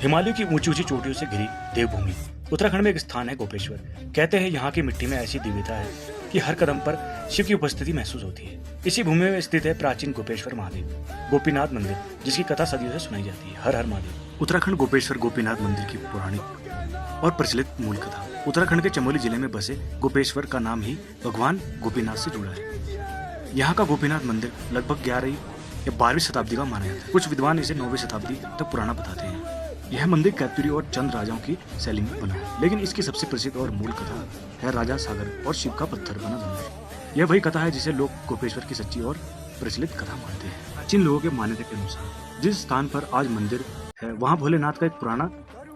हिमालय की ऊंची ऊंची चोटियों से घिरी देवभूमि उत्तराखंड में एक स्थान है गोपेश्वर। कहते हैं यहाँ की मिट्टी में ऐसी दिव्यता है कि हर कदम पर शिव की उपस्थिति महसूस होती है। इसी भूमि में स्थित है प्राचीन गोपेश्वर महादेव गोपीनाथ मंदिर, जिसकी कथा सदियों से सुनाई जाती है। हर हर महादेव। उत्तराखंड गोपेश्वर गोपीनाथ मंदिर की पौराणिक और प्रचलित मूल कथा। उत्तराखंड के चमोली जिले में बसे गोपेश्वर का नाम ही भगवान गोपीनाथ से जुड़ा है। यहाँ का गोपीनाथ मंदिर लगभग 11वीं या 12वीं शताब्दी का माना जाता है। कुछ विद्वान इसे 9वीं शताब्दी तक पुराना बताते हैं। यह मंदिर कैथुरी और चंद राजाओं की शैली में बना है, लेकिन इसकी सबसे प्रसिद्ध और मूल कथा है राजा सागर और शिव का पत्थर बना धनुष। यह वही कथा है जिसे लोग गोपेश्वर की सच्ची और प्रचलित कथा मानते हैं। प्राचीन लोगों के मान्यता के अनुसार जिस स्थान पर आज मंदिर है वहाँ भोलेनाथ का एक पुराना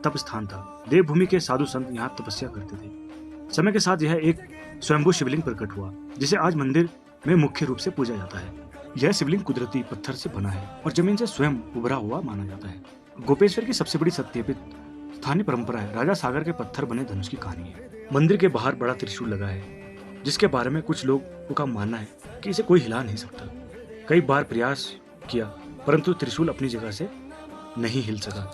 तप स्थान था। देवभूमि के साधु संत यहाँ तपस्या करते थे। समय के साथ यह एक स्वयंभू शिवलिंग प्रकट हुआ, जिसे आज मंदिर में मुख्य रूप से पूजा जाता है। यह शिवलिंग कुदरती पत्थर से बना है और जमीन से स्वयं उभरा हुआ माना जाता है। गोपेश्वर की सबसे बड़ी सत्यापित स्थानीय परंपरा है राजा सागर के पत्थर बने धनुष की कहानी है। मंदिर के बाहर बड़ा त्रिशूल लगा है, जिसके बारे में कुछ लोगों का मानना है कि इसे कोई हिला नहीं सकता। कई बार प्रयास किया परंतु त्रिशूल अपनी जगह से नहीं हिल सका।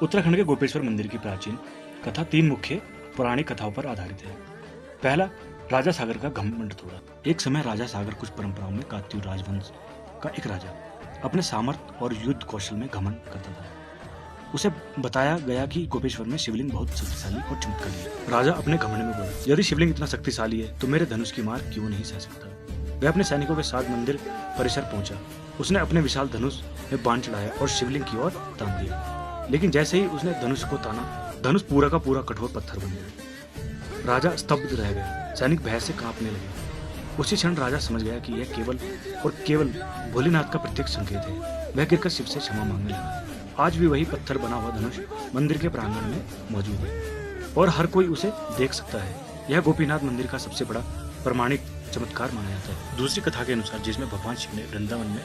उत्तराखंड के गोपेश्वर मंदिर की प्राचीन कथा 3 मुख्य पौराणिक कथाओं पर आधारित है। पहला, राजा सागर का घमंड तोड़ा। एक समय राजा सागर कुछ परंपराओं में कात्यूर राजवंश का एक राजा अपने सामर्थ्य और युद्ध कौशल में घमंड करता था। उसे बताया गया कि गोपेश्वर में शिवलिंग बहुत शक्तिशाली और चमत्कारी है। राजा अपने घमंड में बोला, यदि शिवलिंग इतना शक्तिशाली है तो मेरे धनुष की मार क्यों नहीं सह सकता। वह अपने सैनिकों के साथ मंदिर परिसर पहुंचा। उसने अपने विशाल धनुष में बाण चढ़ाया और शिवलिंग की ओर तान दिया, लेकिन जैसे ही उसने धनुष को ताना, धनुष पूरा का पूरा कठोर पत्थर बन गया। राजा स्तब्ध रह गया। सैनिक भय से कांपने लगे। उसी क्षण राजा समझ गया कि यह केवल और केवल भोलेनाथ का प्रत्यक्ष संकेत है। वह गिरकर शिव से क्षमा मांगने लगा। आज भी वही पत्थर बना हुआ धनुष मंदिर के प्रांगण में मौजूद है और हर कोई उसे देख सकता है। यह गोपीनाथ मंदिर का सबसे बड़ा प्रमाणिक चमत्कार माना जाता है। दूसरी कथा के अनुसार, जिसमें भगवान शिव ने वृंदावन में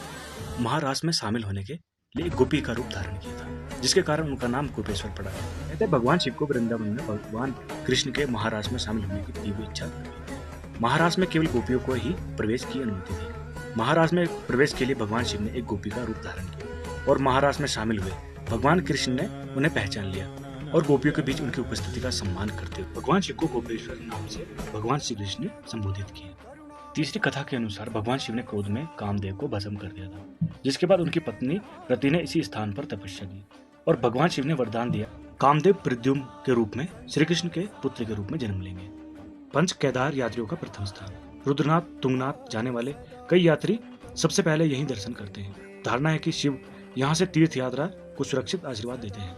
महारास में शामिल होने के लिए एक गोपी का रूप धारण किया था, जिसके कारण उनका नाम गोपेश्वर पड़ा। कहते हैं भगवान शिव को वृंदावन में भगवान कृष्ण के महारास में शामिल होने की तीव्र इच्छा थी। महारास में केवल गोपियों को ही प्रवेश की अनुमति थी। महारास में प्रवेश के लिए भगवान शिव ने एक गोपी का रूप धारण किया और महारास में शामिल हुए। भगवान कृष्ण ने उन्हें पहचान लिया और गोपियों के बीच उनकी उपस्थिति का सम्मान करते हुए भगवान शिव को गोपेश्वर नाम से भगवान श्री कृष्ण ने संबोधित किया। तीसरी कथा के अनुसार भगवान शिव ने क्रोध में कामदेव को भस्म कर दिया था, जिसके बाद उनकी पत्नी रति ने इसी स्थान पर तपस्या की और भगवान शिव ने वरदान दिया, कामदेव प्रद्युम्न के रूप में श्री कृष्ण के पुत्र के रूप में जन्म लेंगे। पंच केदार यात्रियों का प्रथम स्थान। रुद्रनाथ तुंगनाथ जाने वाले कई यात्री सबसे पहले यहीं दर्शन करते हैं। धारणा है कि शिव यहाँ से तीर्थ यात्रा को सुरक्षित आशीर्वाद देते हैं।